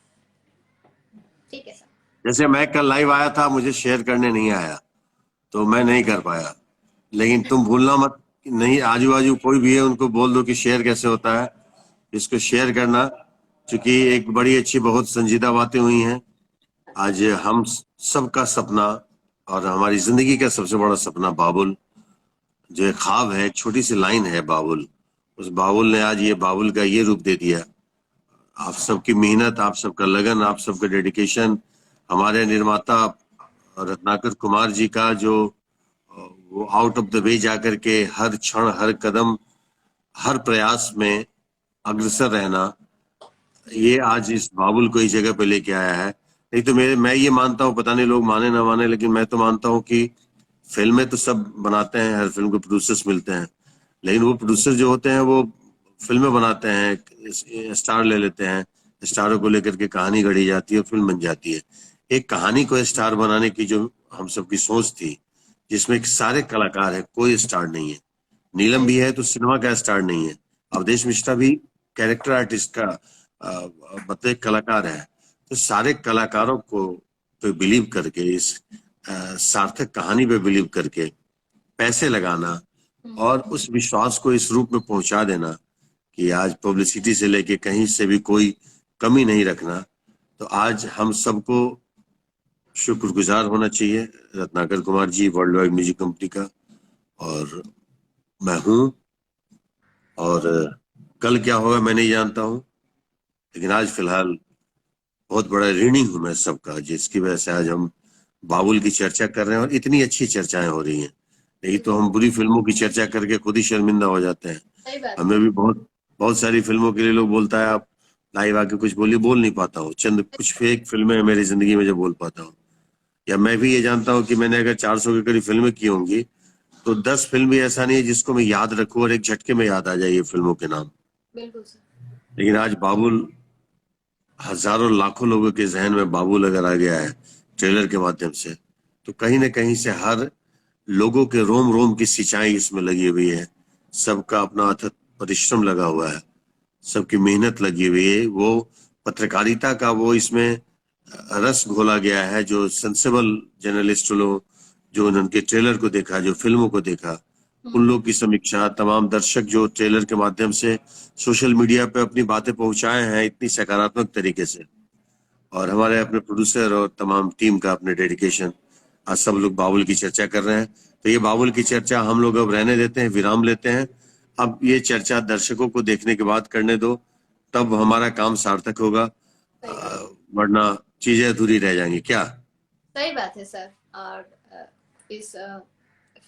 ठीक है सर। जैसे मैं कल लाइव आया था, मुझे शेयर करने नहीं आया तो मैं नहीं कर पाया, लेकिन तुम भूलना मत, नहीं आजू बाजू कोई भी है उनको बोल दो कि शेयर कैसे होता है, इसको शेयर करना। क्योंकि एक बड़ी अच्छी बहुत संजीदा बातें हुई हैं। आज हम सबका सपना और हमारी जिंदगी का सबसे बड़ा सपना बाबुल, जो एक ख्वाब है, एक छोटी सी लाइन है बाबुल, उस बाबुल ने आज ये बाबुल का ये रूप दे दिया। आप सबकी मेहनत, आप सबका लगन, आप सबका डेडिकेशन, हमारे निर्माता रत्नाकर कुमार जी का जो वो आउट ऑफ द वे जाकर के हर क्षण, हर कदम, हर प्रयास में अग्रसर रहना, ये आज इस बाबुल को इस जगह पे लेके आया है। नहीं तो मैं ये मानता हूँ, पता नहीं लोग माने ना माने, लेकिन मैं तो मानता हूँ कि फिल्में तो सब बनाते हैं, हर फिल्म को प्रोड्यूसर्स मिलते हैं, लेकिन वो प्रोड्यूसर जो होते हैं वो फिल्में बनाते हैं, स्टार ले लेते हैं, स्टारों को लेकर के कहानी गढ़ी जाती है और फिल्म बन जाती है। एक कहानी को स्टार बनाने की जो हम सबकी सोच थी, जिसमें सारे कलाकार है, कोई स्टार नहीं है। नीलम भी है तो सिनेमा का स्टार नहीं है, अवधेश मिश्रा भी कैरेक्टर आर्टिस्ट का मतलब कलाकार है। तो सारे कलाकारों को पे बिलीव करके, इस सार्थक कहानी पे बिलीव करके पैसे लगाना और उस विश्वास को इस रूप में पहुंचा देना कि आज पब्लिसिटी से लेके कहीं से भी कोई कमी नहीं रखना। तो आज हम सबको शुक्रगुजार होना चाहिए Ratnakar Kumar ji, world wide music company का, और मैं हूं। और कल क्या होगा मैं नहीं जानता हूं, लेकिन आज फिलहाल बहुत बड़ा ऋणी हूं मैं सबका, जिसकी वजह से आज हम बाबुल की चर्चा कर रहे हैं और इतनी अच्छी चर्चाएं हो रही हैं। नहीं तो हम बुरी फिल्मों की चर्चा करके खुद ही शर्मिंदा हो जाते हैं। हमें भी बहुत सारी फिल्मों के लिए लोग बोलता है आप लाइव आके कुछ बोल नहीं पाता हूँ। चंद कुछ फेक फिल्में मेरी जिंदगी में जो बोल पाता हूँ, या मैं भी ये जानता हूँ कि मैंने अगर 400 के करीब फिल्में की होंगी तो 10 फिल्म भी ऐसा नहीं है जिसको मैं याद रखूं और एक झटके में याद आ जाए ये फिल्मों के नाम। बिल्कुल सर। लेकिन आज बाबुल, हजारों लाखों लोगों के जहन में बाबुल अगर आ गया है ट्रेलर के माध्यम से, तो कहीं ना कहीं से हर लोगों के रोम रोम की सिंचाई इसमें लगी हुई है। सबका अपना अथक परिश्रम लगा हुआ है, सबकी मेहनत लगी हुई है। वो पत्रकारिता का वो इसमें रस घोला गया है। जो सेंसेबल जर्नलिस्ट लोग जो उनके ट्रेलर को देखा, जो फिल्मों को देखा, उन लोग की समीक्षा, तमाम दर्शक जो ट्रेलर के माध्यम से सोशल मीडिया पे अपनी बातें पहुंचाए हैं इतनी सकारात्मक तरीके से, और हमारे अपने प्रोड्यूसर और तमाम टीम का अपने डेडिकेशन, आज सब लोग बाबुल की चर्चा कर रहे हैं। तो ये बाबुल की चर्चा हम लोग अब रहने देते हैं, विराम लेते हैं। अब ये चर्चा दर्शकों को देखने के बाद करने दो, तब हमारा काम सार्थक होगा, वरना चीजें अधूरी रह जाएंगी। क्या सही बात है सर। और इस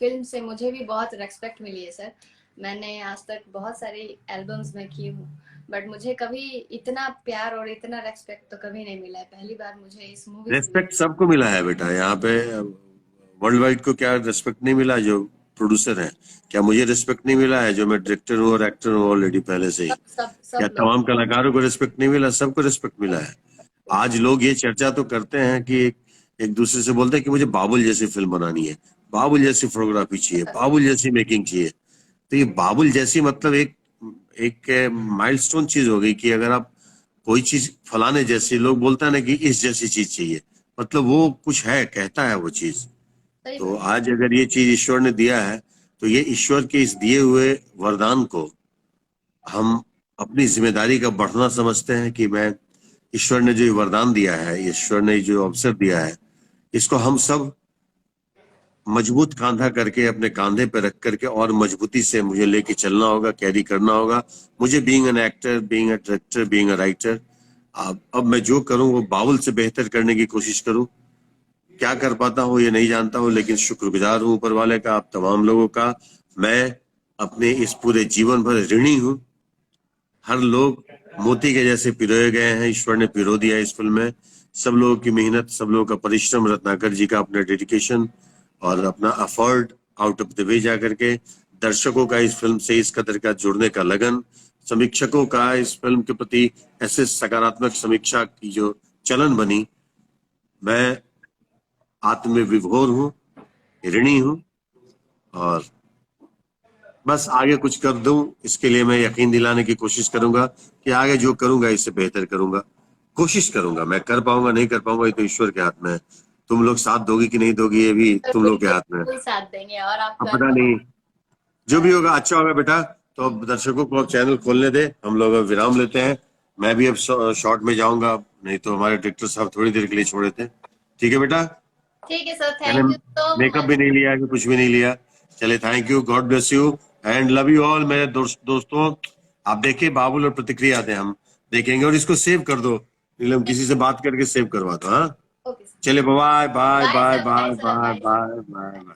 फिल्म से मुझे भी बहुत रेस्पेक्ट मिली है सर। मैंने आज तक बहुत सारी एल्बम्स में की हूँ, बट मुझे कभी इतना प्यार और इतना रेस्पेक्ट तो कभी नहीं मिला है। पहली बार मुझे इस मूवी रेस्पेक्ट सबको मिला है बेटा, यहाँ पे वर्ल्ड वाइड को क्या रेस्पेक्ट नहीं मिला जो प्रोड्यूसर है? क्या मुझे रेस्पेक्ट नहीं मिला है जो मैं डायरेक्टर हूँ और एक्टर हूँ ऑलरेडी पहले से ही? क्या तमाम कलाकारों को रेस्पेक्ट नहीं मिला? सबको रेस्पेक्ट मिला है। आज लोग ये चर्चा तो करते हैं कि एक दूसरे से बोलते हैं कि मुझे बाबुल जैसी फिल्म बनानी है, बाबुल जैसी फोटोग्राफी चाहिए, बाबुल जैसी मेकिंग चाहिए। तो ये बाबुल जैसी मतलब एक एक माइलस्टोन चीज हो गई कि अगर आप कोई चीज फलाने जैसी, लोग बोलता है ना कि इस जैसी चीज चाहिए, मतलब वो कुछ है, कहता है वो चीज। सही तो बात। आज अगर ये चीज ईश्वर ने दिया है, तो ये ईश्वर के इस दिए हुए वरदान को हम अपनी जिम्मेदारी का बढ़ना समझते हैं कि मैं, ईश्वर ने जो ये वरदान दिया है, ईश्वर ने जो अवसर दिया है, इसको हम सब मजबूत कांधा करके अपने कांधे पे रख करके और मजबूती से मुझे लेके चलना होगा, कैरी करना होगा। मुझे being an actor, being a director, being a writer, अब मैं जो करूं वो बाबुल से बेहतर करने की कोशिश करूं। क्या कर पाता हूं ये नहीं जानता हूं, लेकिन शुक्रगुजार हूं ऊपर वाले का, आप तमाम लोगों का। मैं अपने इस पूरे जीवन भर ऋणी हूं। हर लोग मोती के जैसे पिरोए गए हैं, ईश्वर ने पिरो दिया इस फिल्म में। सब लोगों की मेहनत, सब लोगों का परिश्रम, रत्नाकर जी का अपना डेडिकेशन और अपना effort out of the way जा करके, दर्शकों का इस फिल्म से इस कदर का जुड़ने का लगन, समीक्षकों का इस फिल्म के प्रति ऐसे सकारात्मक समीक्षा की जो चलन बनी, मैं आत्म में विभोर हूँ, ऋणी हूँ। और बस आगे कुछ कर दूं, इसके लिए मैं यकीन दिलाने की कोशिश करूंगा कि आगे जो करूंगा इससे बेहतर करूंगा, कोशिश करूंगा। मैं कर पाऊंगा नहीं कर पाऊंगा ये तो ईश्वर के हाथ में है। तुम लोग साथ दोगी कि नहीं दोगी ये भी तुम लोग के बिल्कुल हाथ में है। बिल्कुल साथ देंगे। और अब आपका पता नहीं, जो भी होगा अच्छा होगा बेटा। तो अब दर्शकों को अब चैनल खोलने दे, हम लोग अब विराम लेते हैं। मैं भी अब शॉर्ट में जाऊंगा, नहीं तो हमारे डायरेक्टर साहब थोड़ी देर के लिए छोड़े थे। ठीक है बेटा, ठीक है सर, मैंने thank you so makeup much. भी नहीं लिया कि कुछ भी नहीं लिया। चले, thank you, God bless you and love you all मेरे दोस्तों। आप देखिए बाबुल और प्रतिक्रिया आते हैं, हम देखेंगे। और इसको सेव कर दो, नीलम किसी से बात करके सेव करवा दो। हाँ, ओके सर, चले, bye bye bye bye sir, bye bye sir, bye bye sir. Bye bye bye.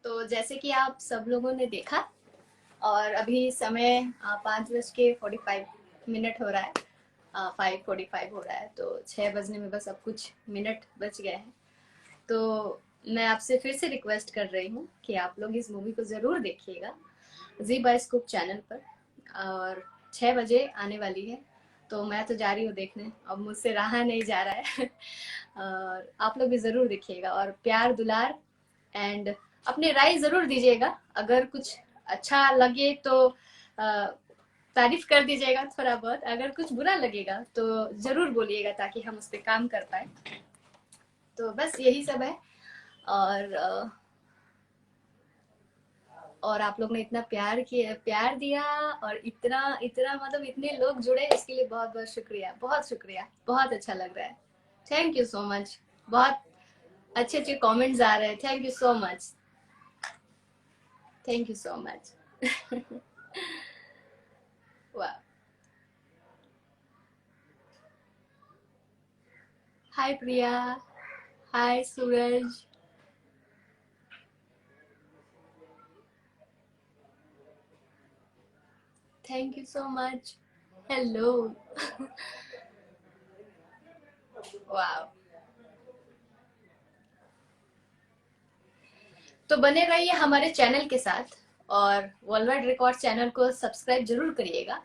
तो जैसे कि आप सब लोगों ने देखा, और अभी समय 5:45 हो रहा है, 5:45 हो रहा है, तो 6 बजने में बस अब कुछ मिनट बच गए हैं। तो मैं आपसे फिर से रिक्वेस्ट कर रही हूँ कि आप लोग इस मूवी को ज़रूर देखिएगा जी बायोस्कोप चैनल पर। और 6 बजे आने वाली है, तो मैं तो जा रही हूँ देखने, अब मुझसे रहा नहीं जा रहा है। और आप लोग भी ज़रूर देखिएगा और प्यार दुलार एंड अपनी राय ज़रूर दीजिएगा। अगर कुछ अच्छा लगे तो तारीफ कर दीजिएगा थोड़ा बहुत, अगर कुछ बुरा लगेगा तो ज़रूर बोलिएगा ताकि हम उस पर काम कर पाए। तो बस यही सब है। और और आप लोग ने इतना प्यार दिया, और इतना इतना मतलब इतने लोग जुड़े, इसके लिए बहुत बहुत शुक्रिया, बहुत शुक्रिया, बहुत अच्छा लग रहा है। Thank you so much. बहुत अच्छे अच्छे कमेंट्स आ रहे हैं, thank you so much, thank you so much. वाह, hi Priya, hi Suraj, thank you so much, hello. वाह, तो बने रहिए हमारे चैनल के साथ, और वर्ल्डवाइड रिकॉर्ड चैनल को सब्सक्राइब जरूर करिएगा।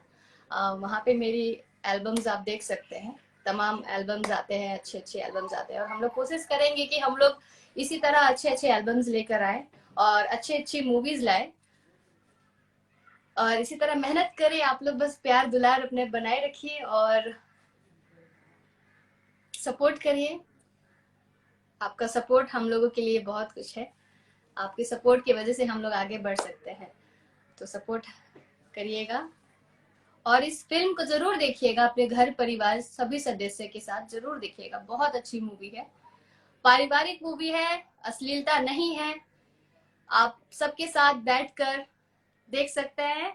वहाँ पे मेरी एल्बम्स आप देख सकते हैं, तमाम एल्बम्स आते हैं, अच्छे अच्छे एल्बम्स आते हैं, और हम लोग कोशिश करेंगे कि हम लोग इसी तरह अच्छे अच्छे एल्बम्स लेकर आए और अच्छी अच्छी मूवीज लाए, और इसी तरह मेहनत करें। आप लोग बस प्यार दुलार अपने बनाए रखिए और सपोर्ट करिए। आपका सपोर्ट हम लोगों के लिए बहुत कुछ है, आपके सपोर्ट की वजह से हम लोग आगे बढ़ सकते हैं। तो सपोर्ट करिएगा और इस फिल्म को जरूर देखिएगा, अपने घर परिवार सभी सदस्य के साथ जरूर देखिएगा। बहुत अच्छी मूवी है, पारिवारिक मूवी है, अश्लीलता नहीं है, आप सबके साथ बैठकर देख सकते हैं,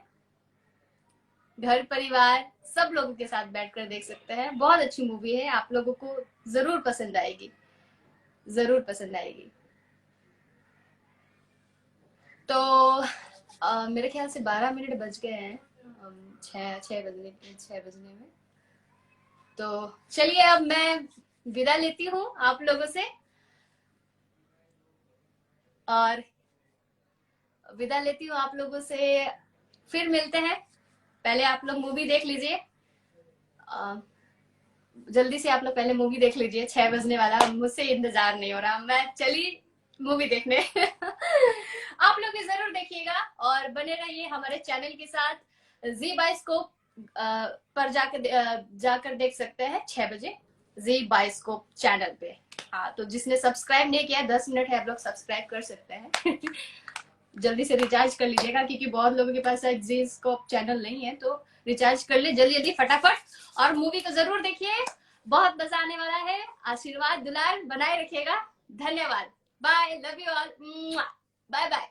घर परिवार सब लोगों के साथ बैठकर देख सकते हैं। बहुत अच्छी मूवी है, आप लोगों को जरूर पसंद आएगी, जरूर पसंद आएगी। तो मेरे ख्याल से 12 मिनट बज गए हैं, 6 बजने में। तो चलिए अब मैं विदा लेती हूँ आप लोगों से, और विदा लेती हूँ आप लोगों से। फिर मिलते हैं, पहले आप लोग मूवी देख लीजिए। जल्दी से आप लोग पहले मूवी देख लीजिए, 6 बजने वाला, मुझसे इंतजार नहीं हो रहा, मैं चली मूवी देखने। आप लोग भी जरूर देखिएगा और बने रहिए हमारे चैनल के साथ। जी बाइस्कोप पर जाकर देख सकते हैं 6 बजे जी बाइस्कोप चैनल पे। हाँ, तो जिसने सब्सक्राइब नहीं किया 10 मिनट है, आप लोग सब्सक्राइब कर सकते हैं। जल्दी से रिचार्ज कर लीजिएगा क्योंकि बहुत लोगों के पास जी स्कोप चैनल नहीं है, तो रिचार्ज कर ले जल्दी जल्दी फटाफट। और मूवी को जरूर देखिए, बहुत मजा आने वाला है। आशीर्वाद दुलार बनाए रखिएगा। धन्यवाद, bye, love you all, bye bye.